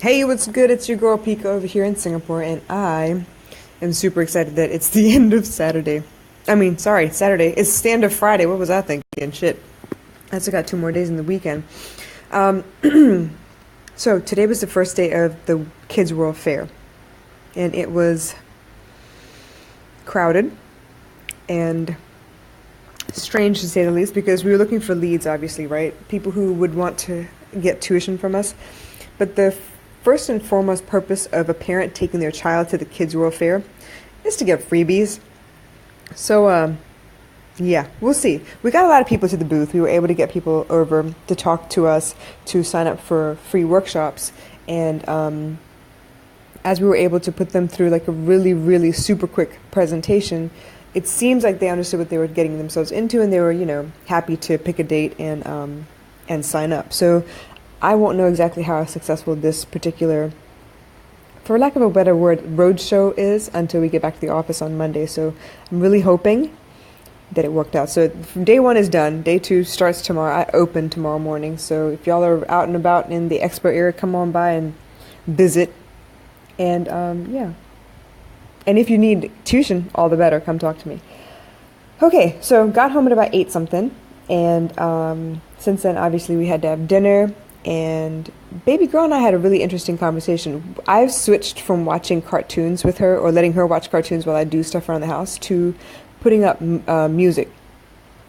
Hey, what's good? It's your girl Pika over here in Singapore, and I am super excited that it's the end of Saturday. Sorry, Saturday. It's the end of Friday. What was I thinking? Shit. I still got 2 more days in the weekend. Um, so today was the first day of the Kids World Fair, and it was crowded and strange to say the least because we were looking for leads, obviously, right? People who would want to get tuition from us. But the first and foremost purpose of a parent taking their child to the Kids World Fair is to get freebies. So, yeah, we'll see. We got a lot of people to the booth. We were able to get people over to talk to us, to sign up for free workshops. And as we were able to put them through like a really, really super quick presentation, it seems like they understood what they were getting themselves into, and they were, happy to pick a date and sign up. So I won't know exactly how successful this particular, for lack of a better word, road show is until we get back to the office on Monday. So I'm really hoping that it worked out. So day one is done. Day two starts tomorrow. I open tomorrow morning. So if y'all are out and about in the expo area, come on by and visit. And yeah. And if you need tuition, all the better. Come talk to me. Okay, so got home at about 8 something. And since then, obviously, we had to have dinner. And baby girl and I had a really interesting conversation. I've switched from watching cartoons with her or letting her watch cartoons while I do stuff around the house to putting up music.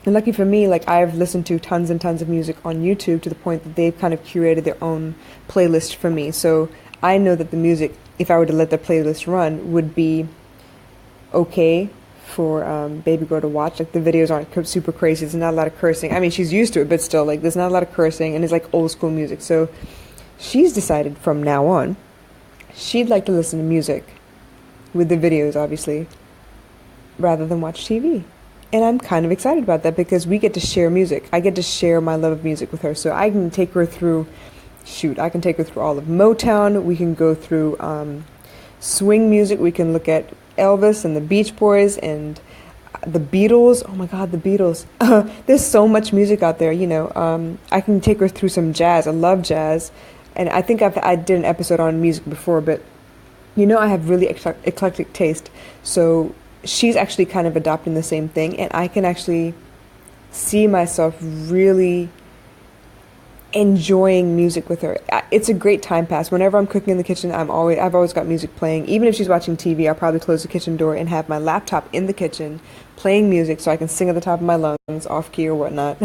And lucky for me, like I've listened to tons and tons of music on YouTube to the point that they've kind of curated their own playlist for me. So I know that the music, if I were to let the playlist run, would be okay for baby girl to watch. Like the videos aren't super crazy. There's not a lot of cursing. I mean, she's used to it, but still, like there's not a lot of cursing, and it's like old school music. So she's decided from now on she'd like to listen to music with the videos, obviously, rather than watch TV. And I'm kind of excited about that because we get to share music. I get to share my love of music with her. So I can take her through, I can take her through all of Motown. We can go through swing music. We can look at Elvis and the Beach Boys and the Beatles. Oh my God, the Beatles. There's so much music out there, I can take her through some jazz. I love jazz. And I think I did an episode on music before, but I have really eclectic taste. So she's actually kind of adopting the same thing, and I can actually see myself really enjoying music with her. It's a great time pass. Whenever I'm cooking in the kitchen, I've always got music playing. Even if she's watching TV, I'll probably close the kitchen door and have my laptop in the kitchen playing music so I can sing at the top of my lungs, off key or whatnot,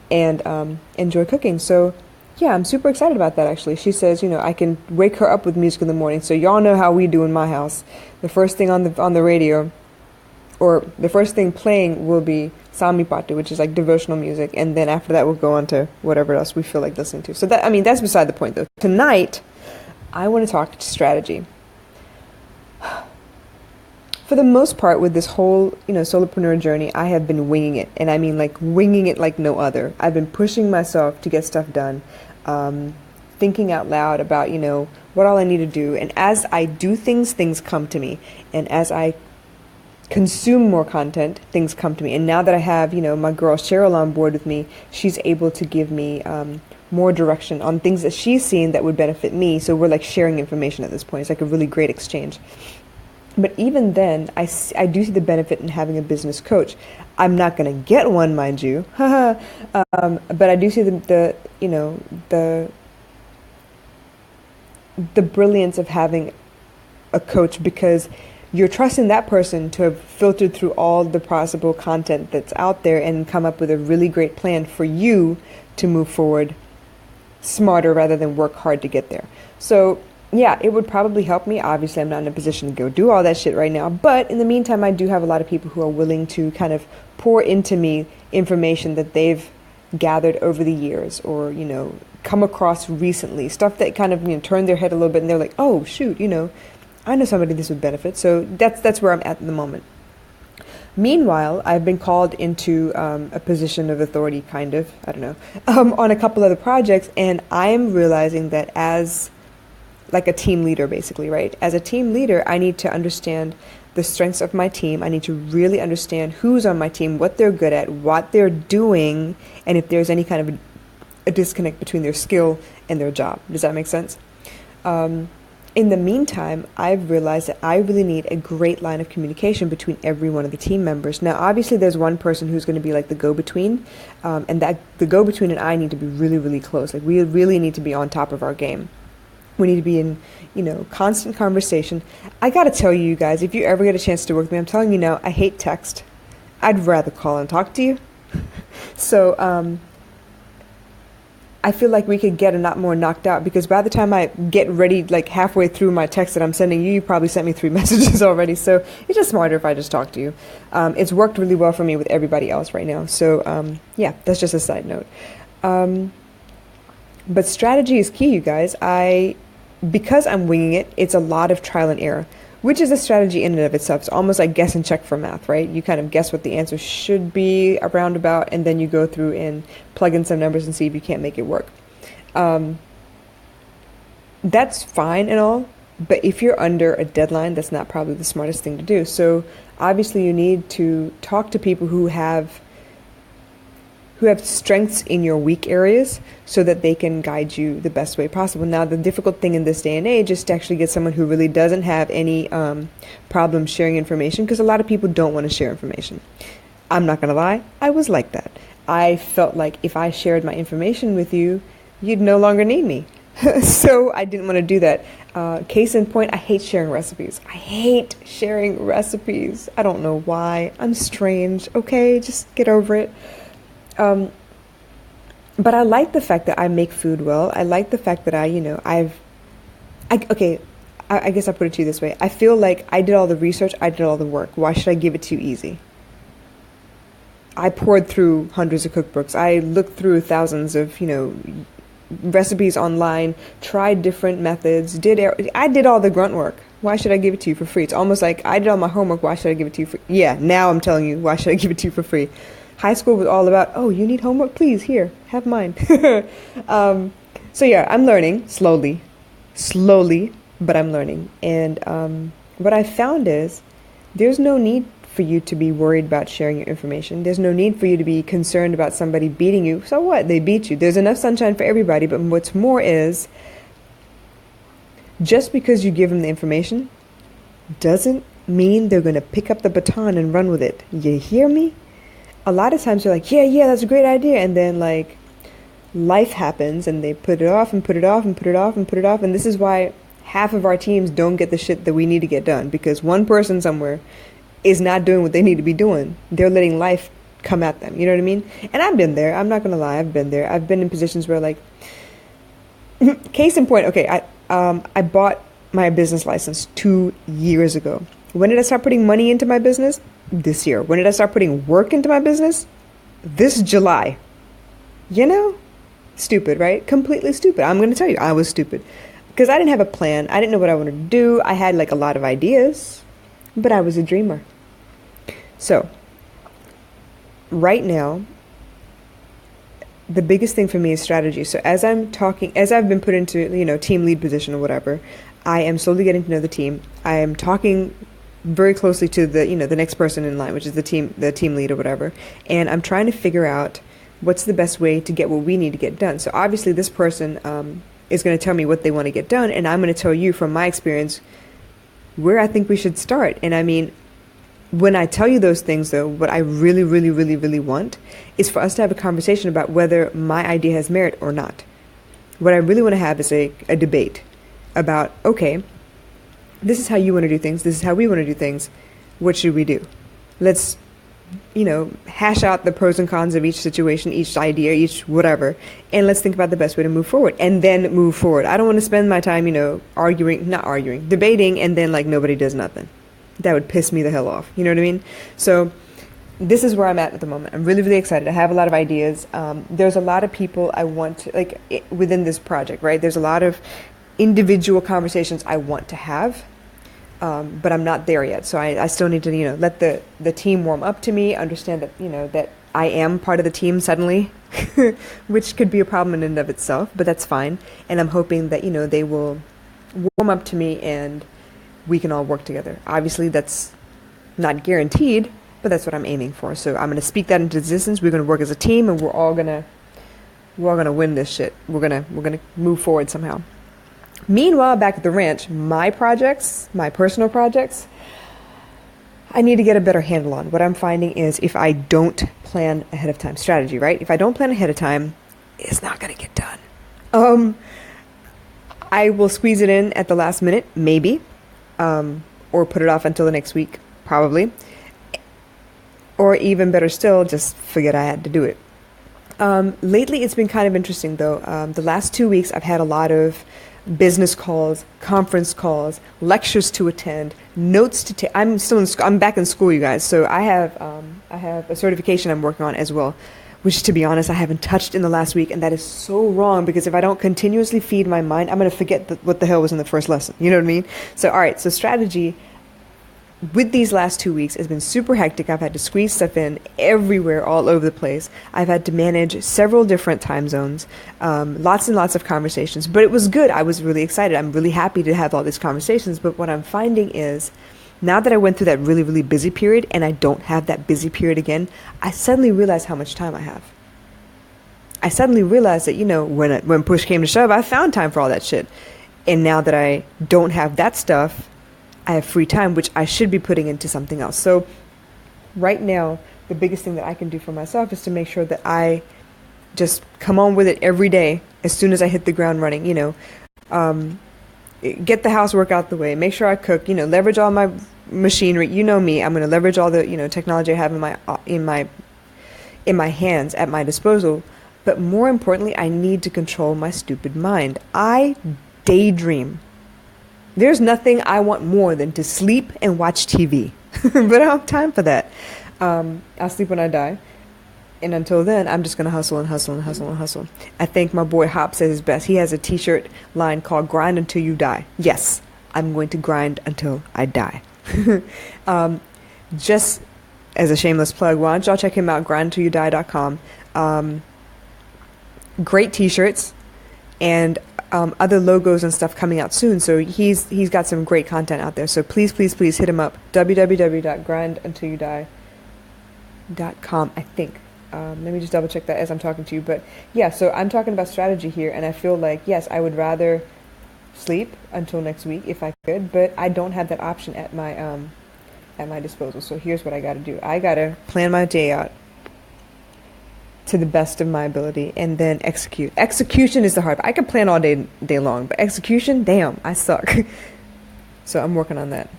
and enjoy cooking. So yeah, I'm super excited about that actually. She says, I can wake her up with music in the morning. So y'all know how we do in my house. The first thing on the radio, or the first thing playing, will be Sami Patu, which is like devotional music, and then after that we'll go on to whatever else we feel like listening to. So that's beside the point though. Tonight, I want to talk strategy. For the most part, with this whole, solopreneur journey, I have been winging it, and I mean like winging it like no other. I've been pushing myself to get stuff done, thinking out loud about, what all I need to do, and as I do things come to me, and as I consume more content, things come to me. And now that I have, my girl Cheryl on board with me, she's able to give me more direction on things that she's seen that would benefit me. So we're like sharing information at this point. It's like a really great exchange. But even then, I do see the benefit in having a business coach. I'm not going to get one, mind you, but I do see the brilliance of having a coach, because you're trusting that person to have filtered through all the possible content that's out there and come up with a really great plan for you to move forward smarter rather than work hard to get there. So yeah, it would probably help me. Obviously, I'm not in a position to go do all that shit right now. But in the meantime, I do have a lot of people who are willing to kind of pour into me information that they've gathered over the years, or, come across recently. Stuff that kind of, turn their head a little bit and they're like, oh, shoot, I know somebody this would benefit. So that's where I'm at the moment. Meanwhile, I've been called into a position of authority, kind of, I don't know, on a couple other projects. And I'm realizing that as like a team leader, basically, right? As a team leader, I need to understand the strengths of my team. I need to really understand who's on my team, what they're good at, what they're doing, and if there's any kind of a disconnect between their skill and their job. Does that make sense? In the meantime, I've realized that I really need a great line of communication between every one of the team members. Now, obviously, there's one person who's going to be like the go-between, and that the go-between and I need to be really, really close. Like, we really need to be on top of our game. We need to be in, constant conversation. I got to tell you guys, if you ever get a chance to work with me, I'm telling you now, I hate text. I'd rather call and talk to you. So, I feel like we could get a lot more knocked out, because by the time I get ready, like halfway through my text that I'm sending you, you probably sent me 3 messages already. So it's just smarter if I just talk to you. It's worked really well for me with everybody else right now. So yeah, that's just a side note. But strategy is key, you guys. Because I'm winging it, it's a lot of trial and error, which is a strategy in and of itself. It's almost like guess and check for math, right? You kind of guess what the answer should be around about, and then you go through and plug in some numbers and see if you can't make it work. That's fine and all, but if you're under a deadline, that's not probably the smartest thing to do. So obviously you need to talk to people who have strengths in your weak areas so that they can guide you the best way possible. Now, the difficult thing in this day and age is to actually get someone who really doesn't have any problem sharing information, because a lot of people don't want to share information. I'm not going to lie, I was like that. I felt like if I shared my information with you, you'd no longer need me. So I didn't want to do that. Case in point, I hate sharing recipes. I hate sharing recipes. I don't know why. I'm strange. Okay, just get over it. But I like the fact that I make food well. I like the fact that I guess I'll put it to you this way. I feel like I did all the research, I did all the work. Why should I give it to you easy? I poured through hundreds of cookbooks. I looked through thousands of, recipes online, tried different methods, I did all the grunt work. Why should I give it to you for free? It's almost like I did all my homework. Why should I give it to you for free? Yeah, now I'm telling you, why should I give it to you for free? High school was all about, oh, you need homework? Please, here, have mine. So yeah, I'm learning slowly, but I'm learning. And what I found is there's no need for you to be worried about sharing your information. There's no need for you to be concerned about somebody beating you. So what? They beat you. There's enough sunshine for everybody. But what's more is, just because you give them the information doesn't mean they're going to pick up the baton and run with it. You hear me? A lot of times they're like, yeah, that's a great idea. And then like life happens and they put it off and put it off and put it off and put it off. And this is why half of our teams don't get the shit that we need to get done, because one person somewhere is not doing what they need to be doing. They're letting life come at them. You know what I mean? And I've been there. I'm not going to lie. I've been there. I've been in positions where, like, case in point, okay, I bought my business license 2 years ago. When did I start putting money into my business? This year. When did I start putting work into my business? This July. Stupid, right? Completely stupid. I'm going to tell you, I was stupid. Because I didn't have a plan. I didn't know what I wanted to do. I had like a lot of ideas, but I was a dreamer. So, right now, the biggest thing for me is strategy. So as I've been put into, team lead position or whatever, I am slowly getting to know the team. I am talking very closely to the next person in line, which is the team lead or whatever. And I'm trying to figure out what's the best way to get what we need to get done. So obviously this person is going to tell me what they want to get done. And I'm going to tell you from my experience where I think we should start. And I mean, when I tell you those things, though, what I really, really, really, really want is for us to have a conversation about whether my idea has merit or not. What I really want to have is a debate about, okay, this is how you want to do things. This is how we want to do things. What should we do? Let's, hash out the pros and cons of each situation, each idea, each whatever, and let's think about the best way to move forward, and then move forward. I don't want to spend my time, debating, and then like nobody does nothing. That would piss me the hell off. You know what I mean? So this is where I'm at the moment. I'm really, really excited. I have a lot of ideas. There's a lot of people I want to, within this project, right? There's a lot of individual conversations I want to have. But I'm not there yet. So I still need to, let the team warm up to me, understand that, that I am part of the team suddenly, which could be a problem in and of itself, but that's fine. And I'm hoping that, they will warm up to me and we can all work together. Obviously, that's not guaranteed, but that's what I'm aiming for. So I'm going to speak that into existence. We're going to work as a team, and we're all going to win this shit. We're going to move forward somehow. Meanwhile, back at the ranch, my projects, my personal projects, I need to get a better handle on. What I'm finding is if I don't plan ahead of time, strategy, right? If I don't plan ahead of time, it's not going to get done. I will squeeze it in at the last minute, maybe, or put it off until the next week, probably. Or even better still, just forget I had to do it. Lately, it's been kind of interesting, though. The last 2 weeks, I've had a lot of business calls, conference calls, lectures to attend, notes to take. I'm back in school, you guys. So I have a certification I'm working on as well, which, to be honest, I haven't touched in the last week, and that is so wrong because if I don't continuously feed my mind, I'm going to forget what the hell was in the first lesson. You know what I mean? So, all right. So strategy with these last 2 weeks has been super hectic. I've had to squeeze stuff in everywhere, all over the place. I've had to manage several different time zones, lots and lots of conversations, but it was good. I was really excited. I'm really happy to have all these conversations. But what I'm finding is now that I went through that really, really busy period and I don't have that busy period again, I suddenly realize how much time I have. I suddenly realized that, when push came to shove, I found time for all that shit. And now that I don't have that stuff, I have free time, which I should be putting into something else. So right now, the biggest thing that I can do for myself is to make sure that I just come on with it every day as soon as I hit the ground running, get the housework out the way, make sure I cook, leverage all my machinery. You know me, I'm going to leverage all the, technology I have in my hands at my disposal. But more importantly, I need to control my stupid mind. I daydream. There's nothing I want more than to sleep and watch TV, but I don't have time for that. I'll sleep when I die. And until then, I'm just going to hustle and hustle and hustle and hustle. I think my boy Hop says his best. He has a t-shirt line called Grind Until You Die. Yes, I'm going to grind until I die. Just as a shameless plug, why don't y'all check him out, grinduntilyouDie.com. Great t-shirts and other logos and stuff coming out soon. So he's got some great content out there. So please hit him up. www.grinduntilyouDie.com, I think. Let me just double check that as I'm talking to you. But yeah, so I'm talking about strategy here, and I feel like, yes, I would rather sleep until next week if I could, but I don't have that option at my disposal. So here's what I got to do. I got to plan my day out to the best of my ability and then execute. Execution is the hard part. I can plan all day long, but execution, damn, I suck. So I'm working on that.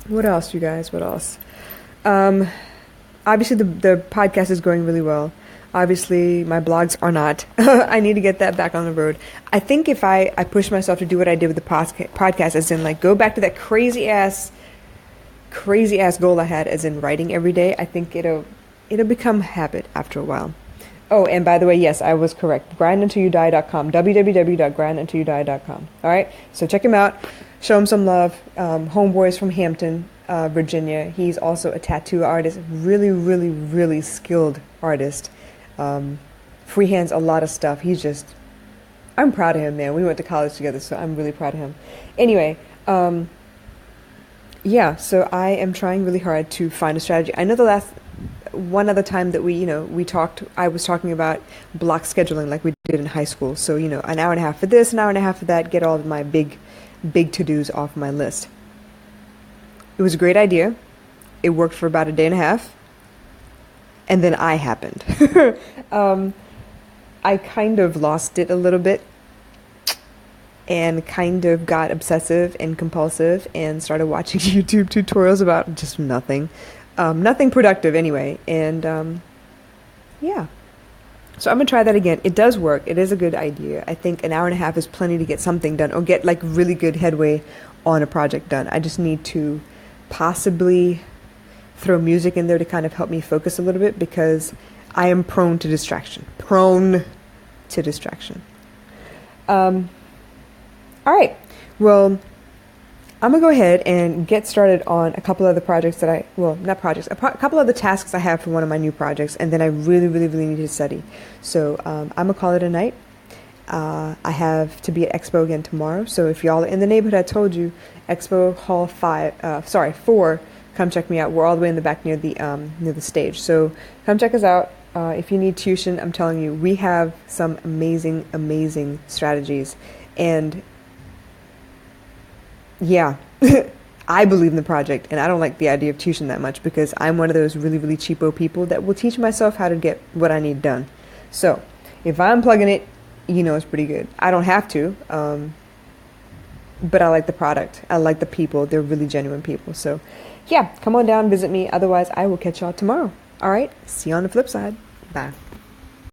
What else, you guys? What else? Obviously the podcast is going really well. Obviously my blogs are not. I need to get that back on the road. I think if I push myself to do what I did with the podcast, as in like go back to that crazy ass goal I had, as in writing every day, I think it'll become habit after a while. Oh, and by the way, yes, I was correct. grinduntilyouDie.com, www.grinduntilyouDie.com. All right, so check him out. Show him some love. Homeboy's from Hampton, Virginia. He's also a tattoo artist. Really, really, really skilled artist. Freehands a lot of stuff. I'm proud of him, man. We went to college together, so I'm really proud of him. Anyway, yeah, so I am trying really hard to find a strategy. I know the last one other time that we talked, I was talking about block scheduling like we did in high school. So, an hour and a half for this, an hour and a half for that, get all of my big to-dos off my list. It was a great idea. It worked for about a day and a half. And then I happened. I kind of lost it a little bit and kind of got obsessive and compulsive and started watching YouTube tutorials about just nothing. Nothing productive anyway. And yeah. So I'm going to try that again. It does work. It is a good idea. I think an hour and a half is plenty to get something done or get like really good headway on a project done. I just need to possibly throw music in there to kind of help me focus a little bit because I am prone to distraction. All right. Well, I'm going to go ahead and get started on a couple other projects a couple other tasks I have for one of my new projects, and then I really, really, really need to study. So I'm going to call it a night. I have to be at Expo again tomorrow. So if y'all are in the neighborhood, I told you, Expo Hall 4, come check me out. We're all the way in the back near the stage. So come check us out. If you need tuition, I'm telling you, we have some amazing, amazing strategies. And yeah, I believe in the project, and I don't like the idea of tuition that much because I'm one of those really, really cheapo people that will teach myself how to get what I need done. So if I'm plugging it, it's pretty good. I don't have to, but I like the product. I like the people. They're really genuine people. So yeah, come on down, visit me. Otherwise, I will catch y'all tomorrow. All right, see you on the flip side. Bye.